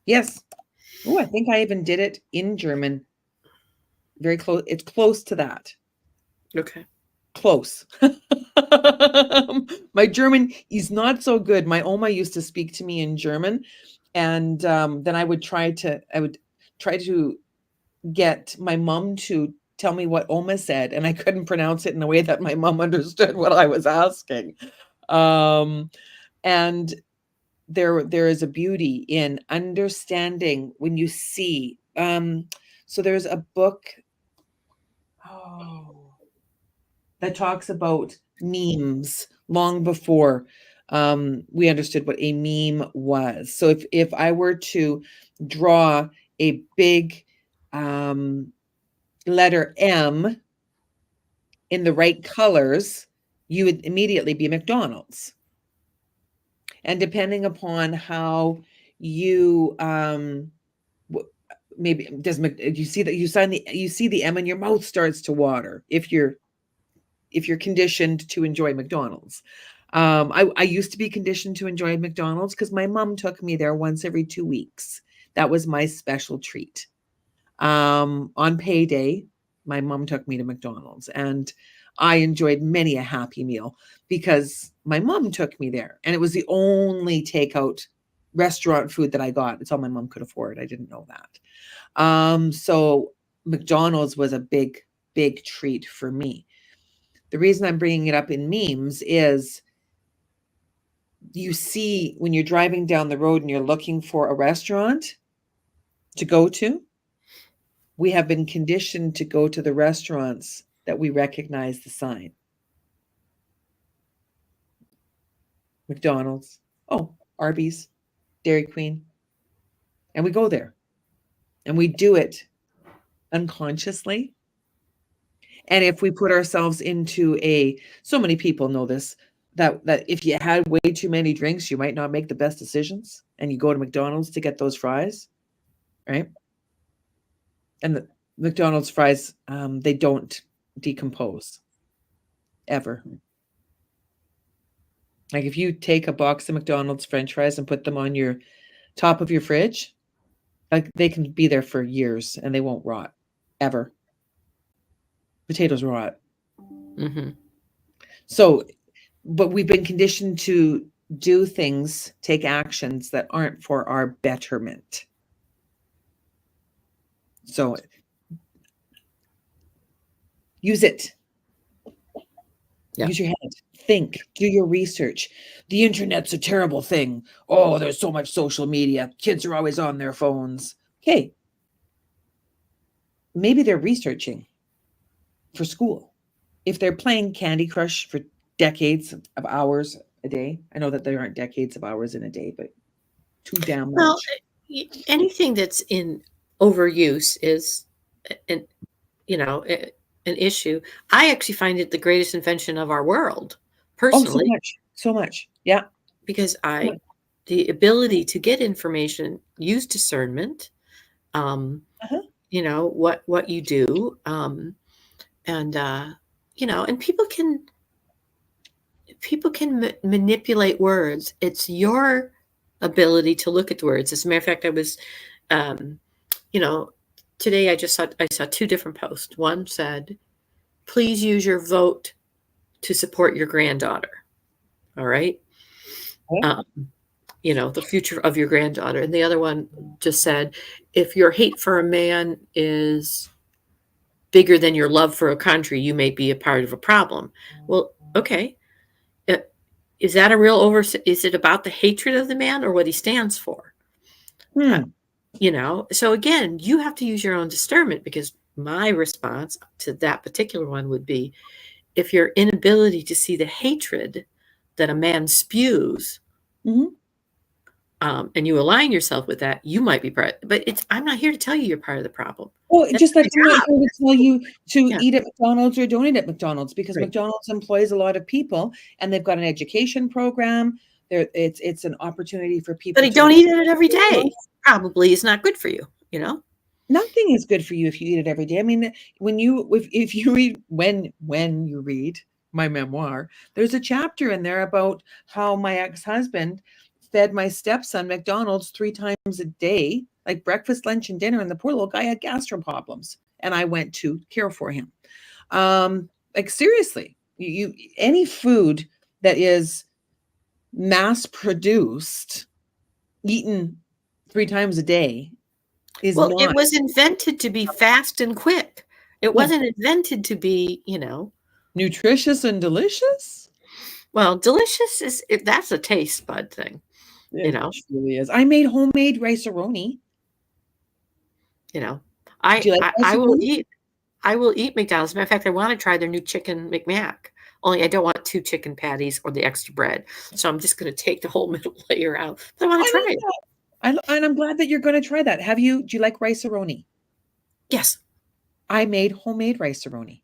Yes. Oh, I think I even did it in German. Very close. It's close to that. Okay. Close. My German is not so good. My Oma used to speak to me in German, and then I would try to get my mom to tell me what Oma said, and I couldn't pronounce it in a way that my mom understood what I was asking. And there is a beauty in understanding when you see. So there's a book, oh, that talks about memes long before we understood what a meme was. So if I were to draw a big letter M in the right colors, you would immediately be McDonald's. And depending upon how you maybe does you see that you see the M and your mouth starts to water if you're conditioned to enjoy McDonald's. I used to be conditioned to enjoy McDonald's because my mom took me there once every 2 weeks. That was my special treat. On payday, my mom took me to McDonald's, and I enjoyed many a Happy Meal because my mom took me there, and it was the only takeout restaurant food that I got. It's all my mom could afford. I didn't know that. So McDonald's was a big, big treat for me. The reason I'm bringing it up in memes is you see when you're driving down the road and you're looking for a restaurant to go to, we have been conditioned to go to the restaurants that we recognize the sign. McDonald's, oh, Arby's, Dairy Queen. And we go there and we do it unconsciously. And if we put ourselves into so many people know this, that if you had way too many drinks, you might not make the best decisions, and you go to McDonald's to get those fries, right? And the McDonald's fries, they don't decompose ever. Like if you take a box of McDonald's French fries and put them on your top of your fridge, like they can be there for years and they won't rot ever. Potatoes rot. Mm-hmm. So, but we've been conditioned to do things, take actions that aren't for our betterment. So use it. Yeah. Use your head. Think. Do your research. The internet's a terrible thing. Oh, there's so much social media. Kids are always on their phones. Okay. Maybe they're researching for school. If they're playing Candy Crush for decades of hours a day, I know that there aren't decades of hours in a day, but too damn much. Well, anything that's in overuse is an issue. I actually find it the greatest invention of our world, personally. Oh, so much. Yeah. Because the ability to get information, use discernment, what you do, and people can manipulate words. It's your ability to look at the words. As a matter of fact, I was, today I saw two different posts. One said, "Please use your vote to support your granddaughter." All right. The future of your granddaughter. And the other one just said, if your hate for a man is bigger than your love for a country, you may be a part of a problem. Well, okay. Is that a real is it about the hatred of the man or what he stands for? So again, you have to use your own discernment, because my response to that particular one would be, if your inability to see the hatred that a man spews, and you align yourself with that, you might be part. But I'm not here to tell you you're part of the problem. Well, just like I'm not here to tell you to eat at McDonald's or don't eat at McDonald's, because McDonald's employs a lot of people and they've got an education program. It's an opportunity for people. But don't eat it every day. Probably is not good for you. Nothing is good for you if you eat it every day. I mean, if you read when you read my memoir, there's a chapter in there about how my ex-husband fed my stepson McDonald's 3 times a day, like breakfast, lunch, and dinner, and the poor little guy had gastro problems, and I went to care for him. Like seriously, you any food that is mass produced, eaten 3 times a day, is Well, it not was invented to be fast and quick. It yeah, wasn't invented to be, nutritious and delicious. well, delicious that's a taste bud thing, you It know. truly is. I made homemade rice-a-roni. You know, Do you like I will rice-a-roni? eat McDonald's. Matter of fact, I want to try their new chicken McMac. Only I don't want two chicken patties or the extra bread, so I'm just going to take the whole middle layer out. But I want to I try love it. that. And I'm glad that you're gonna try that. Do you like rice-a-roni? Yes. I made homemade rice-a-roni.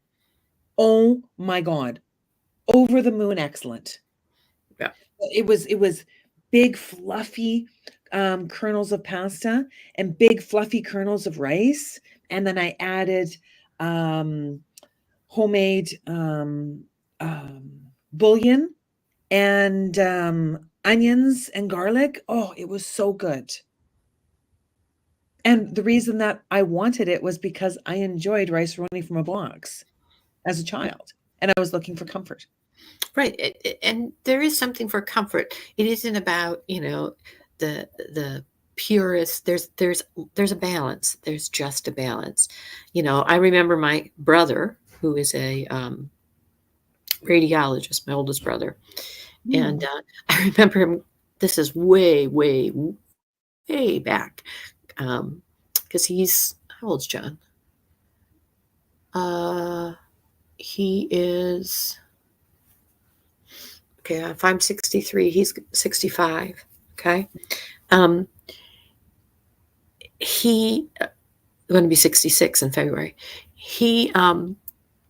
Oh my god. Over the moon excellent. Yeah. It was big fluffy kernels of pasta and big fluffy kernels of rice, and then I added um, homemade bouillon and onions and garlic. Oh, it was so good. And the reason that I wanted it was because I enjoyed rice roni from a box as a child, and I was looking for comfort. Right. And there is something for comfort. It isn't about, the purest. There's a balance. There's just a balance. I remember my brother, who is a radiologist, my oldest brother, and Mm, I remember him. This is way, way, way back, because he's how old's John? Uh, he is okay. If I'm 63, he's 65. Okay. Um, he going to be 66 in February. He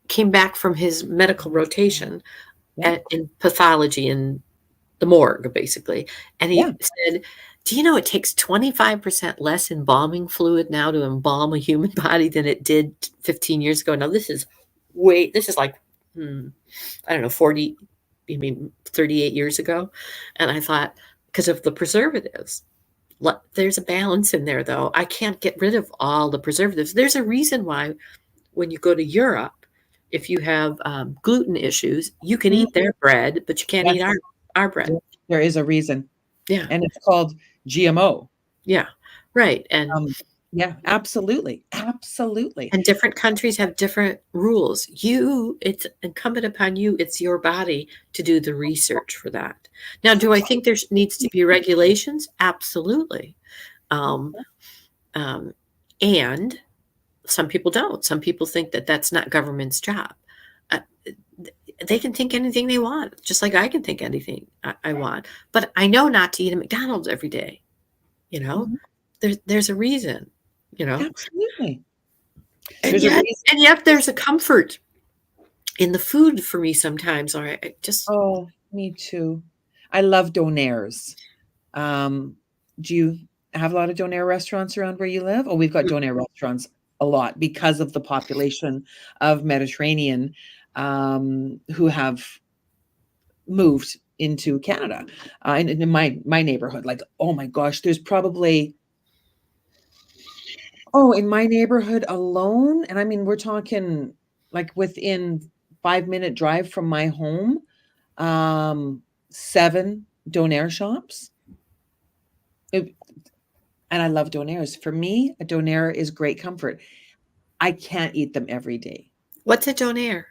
came back from his medical rotation yeah, in pathology in the morgue, basically, and yeah. he said, "Do you know it takes 25% less embalming fluid now to embalm a human body than it did 15 years ago?" Now this is like, I don't know, 40, maybe 38 years ago, and I thought because of the preservatives. There's a balance in there, though. I can't get rid of all the preservatives. There's a reason why when you go to Europe, if you have gluten issues, you can Mm, eat their bread, but you can't eat yes, our bread. there is a reason, Yeah, and it's called GMO. yeah, right. And Um, yeah, absolutely, absolutely. and different countries have different rules. It's incumbent upon you. It's your body to do the research for that. Now, do I think there needs to be regulations? Absolutely. Um, um, and some people don't. Some people think that that's not government's job. Uh, they can think anything they want, just like I can think anything I want. But I know not to eat at McDonald's every day. You know, Mhm, there's a reason. You know, absolutely. and There's a yet reason. and yet there's a comfort in the food for me sometimes. Or I just Oh, me too. I love donaires. Um, do you have a lot of donair restaurants around where you live? Oh, we've got donair restaurants a lot because of the population of Mediterranean who have moved into Canada. In my neighborhood, like, oh my gosh, there's probably in my neighborhood alone, and I mean, we're talking like within 5-minute drive from my home, um, 7 donair shops. It, and I love donairs. For me, a donair is great comfort. I can't eat them every day. what's a donair?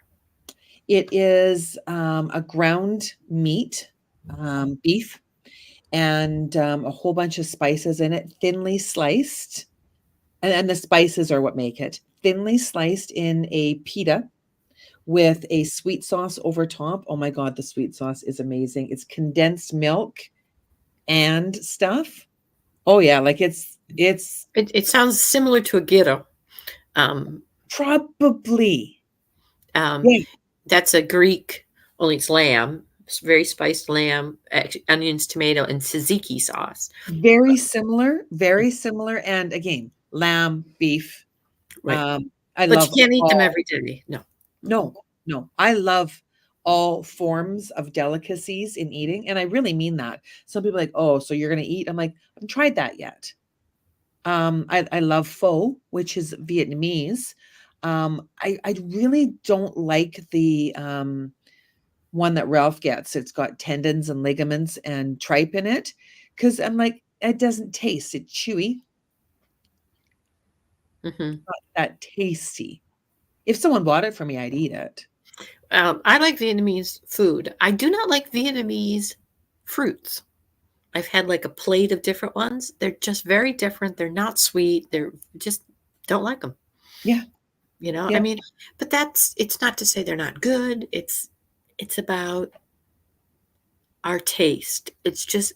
It is a ground meat, beef, and a whole bunch of spices in it, thinly sliced. And the spices are what make it thinly sliced in a pita with a sweet sauce over top. Oh my God, the sweet sauce is amazing. It's condensed milk and stuff. Oh yeah, like it's It sounds similar to a gyro. Um, probably um, yeah, that's a Greek, only it's lamb. It's very spiced lamb, onions, tomato, and tzatziki sauce. very similar. And again, lamb, beef. Right. I But you love can't eat them all every day. No. no, no. I love all forms of delicacies in eating, and I really mean that. Some people are like, oh, so you're gonna eat? I'm like, I haven't tried that yet. I love pho, which is Vietnamese. I really don't like the one that Ralph gets. It's got tendons and ligaments and tripe in it because I'm like, it doesn't taste. It's chewy. Mhm. Not that tasty. If someone bought it for me, I'd eat it. I like Vietnamese food. I do not like Vietnamese fruits. I've had like a plate of different ones. They're just very different. They're not sweet. They're just don't like them. Yeah, I yeah, mean, but it's not to say they're not good. It's about our taste. It's just,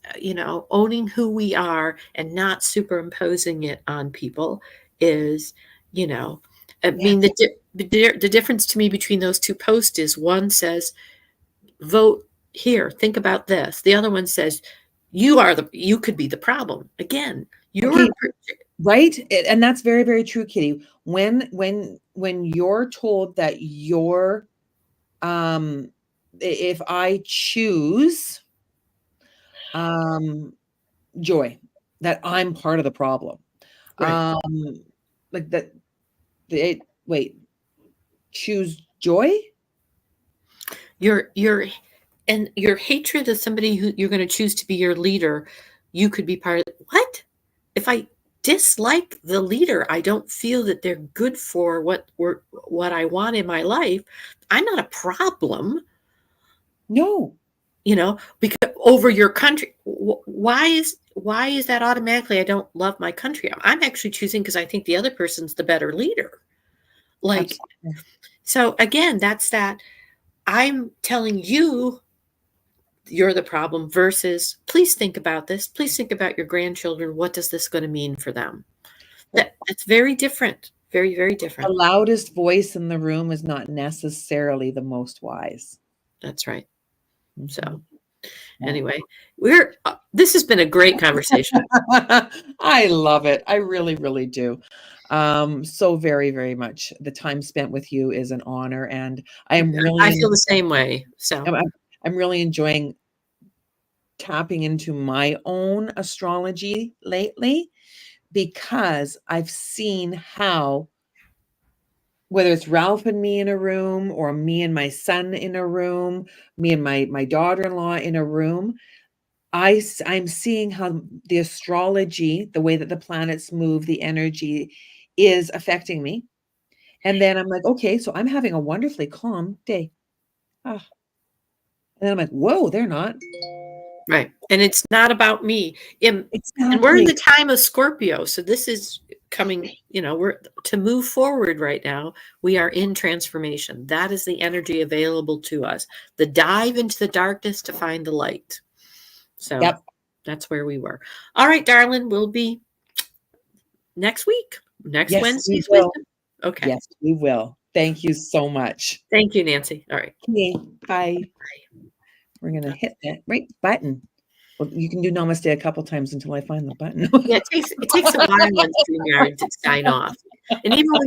owning who we are and not superimposing it on people is, you know, I yeah. mean, the difference to me between those two posts is one says, vote here, think about this. The other one says, you could be the problem. Again, Okay, you're, right? And that's very, very true, Kitty. When you're told that you're um if I choose um joy, that I'm part of the problem. right. Um like that wait, choose joy? And your hatred of somebody who you're going to choose to be your leader, you could be part of what? If I dislike the leader, I don't feel that they're good for what I want in my life. I'm not a problem, No. because over your country. Why is that automatically I don't love my country? I'm actually choosing because I think the other person's the better leader. Like, Absolutely. so again, that's that I'm telling you you're the problem versus please think about this. Please think about your grandchildren. What does this going to mean for them? That's very different. Very, very The different. loudest voice in the room is not necessarily the most wise. That's right. So Mhm. Yeah. anyway, this has been a great conversation. I love it. I really, really do. So very, very much. The time spent with you is an honor, and I am I really feel the same way. So I'm really enjoying tapping into my own astrology lately because I've seen how whether it's Ralph and me in a room or me and my son in a room, me and my daughter-in-law in a room, I'm seeing how the astrology, the way that the planets move, the energy is affecting me. And then I'm like, okay, so I'm having a wonderfully calm day. Ah, and then I'm like, whoa, they're not. right. And it's not about me. And we're in Exactly. the time of Scorpio. So this is coming, we're to move forward right now. We are in transformation. That is the energy available to us. The dive into the darkness to find the light. So Yep. that's where we were. All right, darling. We'll be next week, next Yes, we Wednesday's will. wisdom. Okay. Yes, we will. Thank you so much. Thank you, Nancy. All right. Okay, bye. We're gonna hit that right button. Well, you can do namaste a couple times until I find the button. Yeah, it takes a while on StreamYard to sign off. And even when